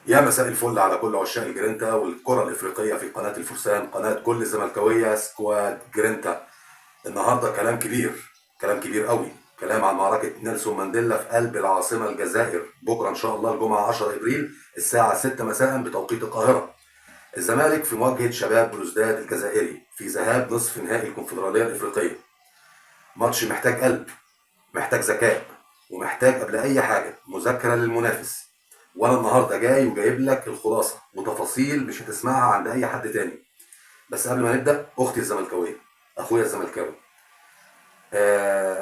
يا مساء الفل على كل عشاق الجرينتا والكرة الإفريقية في قناة الفرسان، قناة كل الزملكاوية سكواد جرينتا. النهاردة كلام كبير، كلام كبير قوي، كلام عن معركة نيلسون مانديلا في قلب العاصمة الجزائر بكرة إن شاء الله الجمعة 10 إبريل الساعة 6 مساء بتوقيت القاهرة. الزمالك في مواجهة شباب بلوزداد الجزائري في ذهاب نصف نهائي الكونفدرالية الإفريقية. ماتش محتاج قلب، محتاج ذكاء، ومحتاج قبل اي حاجه مذاكره للمنافس. وانا النهارده جاي وجايب لك الخلاصه وتفاصيل مش هتسمعها عند اي حد تاني. بس قبل ما نبدا، اختي الزملكاويه، اخويا الزملكاوي،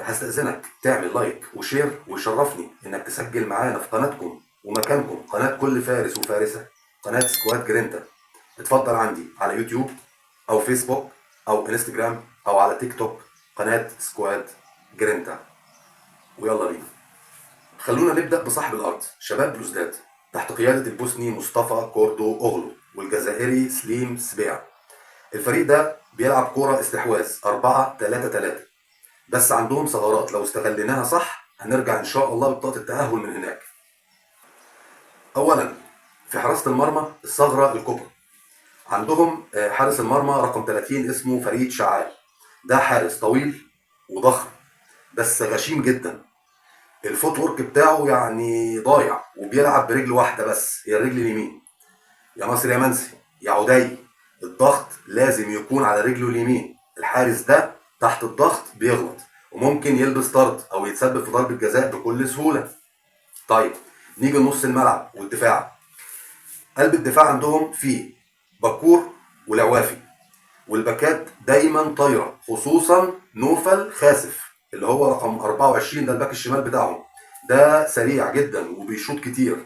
هستأذنك تعمل لايك وشير، ويشرفني انك تسجل معانا في قناتكم ومكانكم، قناة كل فارس وفارسة، قناة سكواد جرينتا. اتفضل عندي على يوتيوب او فيسبوك او انستجرام او على تيك توك، قناة سكواد جرينتا. ويلا بينا. خلونا نبدأ بصاحب الأرض شباب بلوزداد تحت قيادة البوسني مصطفى كوردو أوغلو والجزائري سليم سبيع. الفريق ده بيلعب كورة استحواذ 4-3-3، بس عندهم ثغرات لو استغليناها صح هنرجع إن شاء الله ببطاقة التأهل من هناك. أولا، في حراسة المرمى الثغرة الكبرى عندهم حارس المرمى رقم 30 اسمه فريد شعال. ده حارس طويل وضخم بس غشيم جدا. الفوت ورك بتاعه يعني ضايع، وبيلعب برجل واحده بس هي الرجل اليمين. يا مصر يا منسي يا عدي، الضغط لازم يكون على رجله اليمين. الحارس ده تحت الضغط بيغلط وممكن يلبس طرد او يتسبب في ضربه جزاء بكل سهوله. طيب، نيجي لنص الملعب والدفاع. قلب الدفاع عندهم فيه بكور والعوافي، والباكات دايما طايره، خصوصا نوفل خاسف اللي هو رقم 24، ده الباك الشمال بتاعهم. ده سريع جدا وبيشوط كتير.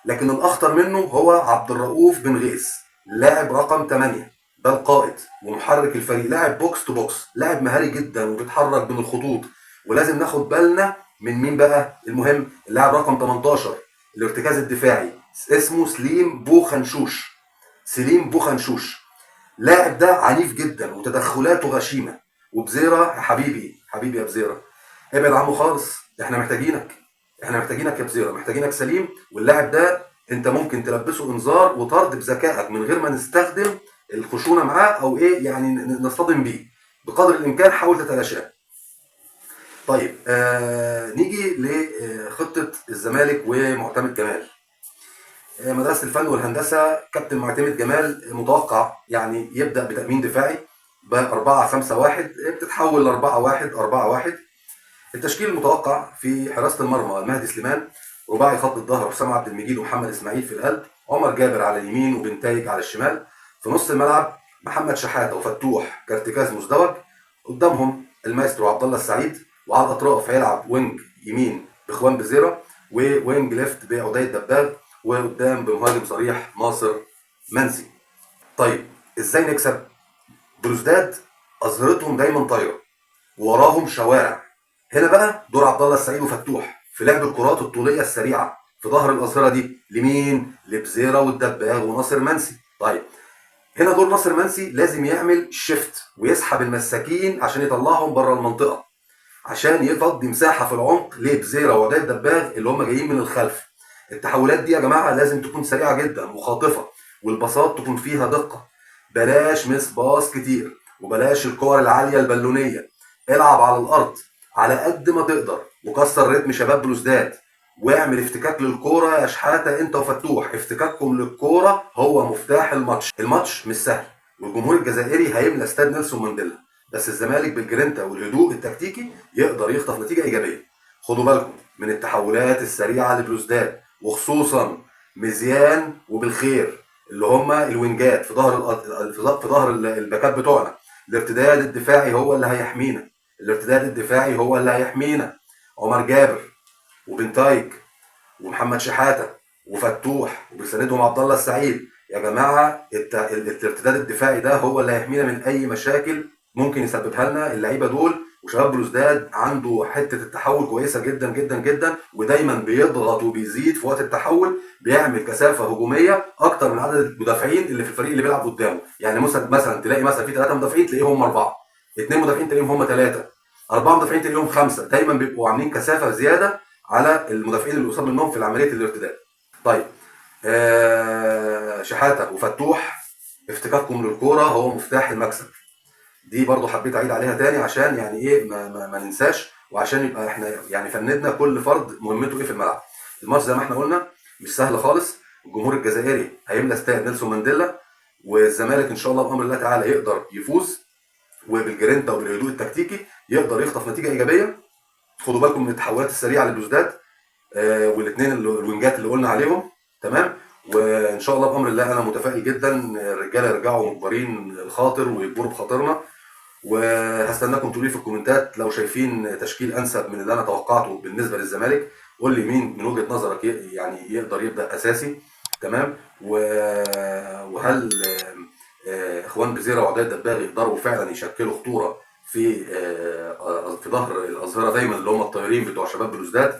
لكن الاخطر منه هو عبد الرؤوف بن غيث، لاعب رقم 8. ده القائد ومحرك الفريق، لاعب بوكس تو بوكس، لاعب مهاري جدا وبيتحرك بين الخطوط. ولازم ناخد بالنا من مين بقى المهم، اللاعب رقم 18 الارتكاز الدفاعي، اسمه سليم بوخنشوش. سليم بوخنشوش اللاعب ده عنيف جدا وتدخلاته غشيمه. وبزيره يا حبيبي، حبيبي يا بزيره، ابعد عنه خالص. احنا محتاجينك، احنا محتاجينك يا بزيره، محتاجينك سليم. واللاعب ده انت ممكن تلبسه انذار وطرد بذكائك من غير ما نستخدم الخشونه معاه او ايه يعني نصطدم بيه. بقدر الامكان حاول تتلاشاه. طيب، نيجي لخطه الزمالك ومعتمد جمال. مدرسة الفن والهندسة كابتن معتمد جمال متوقع يعني يبدأ بتأمين دفاعي ب 4-5-1، بتتحول ل 4-1-4-1. التشكيل المتوقع في حراسة المرمى مهدي سليمان، رباعي خط الظهر حسام عبد المجيد ومحمد اسماعيل في القلب، عمر جابر على اليمين وبنتايج على الشمال. في نص الملعب محمد شحاته وفتوح كارتكاز مزدوج، قدامهم المايسترو عبد الله السعيد، وعلى الاطراف هيلعب وينج يمين باخوان بزيره، ووينج ليفت بعدي الدباغ، وقدام بمهاجم صريح ناصر منسي. طيب، ازاي نكسب؟ بلوزداد اظهرتهم دايما طايره ووراهم شوارع. هنا بقى دور عبد الله السعيد وفتوح في لعب الكرات الطوليه السريعه في ظهر الاظهره دي لمين؟ لبزيره والدباغ وناصر منسي. طيب، هنا دور ناصر منسي لازم يعمل شيفت ويسحب المساكين عشان يطلعهم بره المنطقه، عشان يفضي مساحه في العمق لبزيره وعداد الدباغ اللي هم جايين من الخلف. التحولات دي يا جماعه لازم تكون سريعه جدا وخاطفه، والباصات تكون فيها دقه. بلاش مس باص كتير، وبلاش الكور العاليه البالونيه. العب على الارض على قد ما تقدر وكسر رتم شباب بلوزداد، واعمل افتكاك للكوره يا شحاته انت وفتوح. افتكاككم للكوره هو مفتاح الماتش. الماتش مش سهل، والجمهور الجزائري هيملى استاد نيلسون مانديلا، بس الزمالك بالجرينتا والهدوء التكتيكي يقدر يخطف نتيجه ايجابيه. خدوا بالكم من التحولات السريعه لبلوزداد، وخصوصا مزيان وبالخير اللي هم الوينجات في ظهر في ظهر الباكات بتوعنا. الارتداد الدفاعي هو اللي هيحمينا، الارتداد الدفاعي هو اللي هيحمينا. عمر جابر وبنتايج ومحمد شحاته وفتوح وبيساندهم عبد الله السعيد. يا جماعه الارتداد الدفاعي ده هو اللي هيحمينا من اي مشاكل ممكن يسببها لنا اللعيبه دول. وشباب بلوزداد عنده حته التحول كويسه جدا جدا جدا، ودايما بيضغط وبيزيد في وقت التحول، بيعمل كثافه هجوميه اكتر من عدد المدافعين اللي في الفريق اللي بيلعب قدامه. يعني مثلا تلاقي مثلا في 3 مدافعين تلاقيهم هم 4، 2 مدافعين تلاقيهم هم 3، 4 مدافعين تلاقيهم 5. دايما بيبقوا عاملين كثافه زياده على المدافعين اللي قصاد منهم في عمليه الارتداد. طيب، شحاته وفتوح، افتكاككم للكوره هو مفتاح المكسب. دي برضو حبيت اعيد عليها تاني عشان يعني ايه ما ننساش، وعشان يبقى احنا يعني فندنا كل فرد مهمته ايه في الملعب. الماتش زي ما احنا قلنا مش سهل خالص. الجمهور الجزائري هيملى استاد نيلسون مانديلا، والزمالك ان شاء الله بامر الله تعالى يقدر يفوز، وبالجرينتا وبالهدوء التكتيكي يقدر يخطف نتيجه ايجابيه. خدوا بالكم من التحولات السريعه للبلوزداد، والاثنين الوينجات اللي قلنا عليهم. تمام. وان شاء الله بامر الله انا متفائل جدا الرجاله يرجعوا مجبرين الخاطر ويجبروا بخاطرنا. وهستناكم تقولوا لي في الكومنتات لو شايفين تشكيل انسب من اللي انا توقعته بالنسبه للزمالك. قول لي مين من وجهه نظرك يعني يقدر يبدا اساسي. تمام. وهل اخوان بزيره وعداد دباغي يقدروا فعلا يشكلوا خطوره في ظهر الاظهره دايما اللي هم الطايرين بتوع شباب بلوزداد.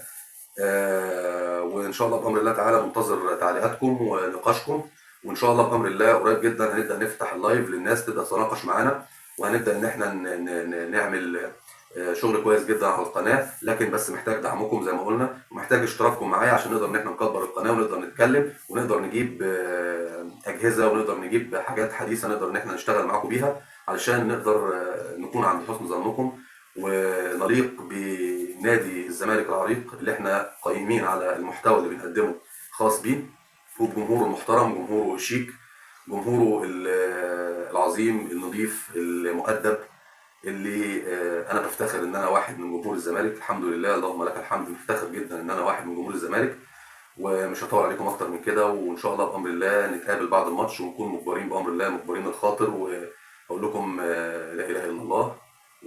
وان شاء الله بامر الله تعالى منتظر تعليقاتكم ونقاشكم. وان شاء الله بامر الله قريب جدا هنبدا نفتح اللايف للناس تبدا تتناقش معانا، وهنبدا ان احنا نعمل شغل كويس جدا على القناه. لكن بس محتاج دعمكم زي ما قلنا، ومحتاج اشتراككم معايا عشان نقدر ان احنا نكبر القناه ونقدر نتكلم ونقدر نجيب اجهزه ونقدر نجيب حاجات حديثه نقدر ان احنا نشتغل معاكم بيها، علشان نقدر نكون عند حسن ظنكم ونليق بنادي الزمالك العريق اللي احنا قايمين على المحتوى اللي بنقدمه خاص بيه، وبجمهوره المحترم، جمهوره الشيك، جمهوره العظيم النظيف المؤدب، اللي انا بفتخر ان انا واحد من جمهور الزمالك. الحمد لله اللهم لك الحمد، بفتخر جدا ان انا واحد من جمهور الزمالك. ومش هطول عليكم اكتر من كده، وان شاء الله بامر الله نتقابل بعد الماتش ونكون مجبرين بامر الله مجبرين الخاطر، واقول لكم لا اله الا الله،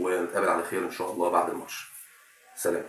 ونتقابل على خير ان شاء الله بعد الماتش. سلام.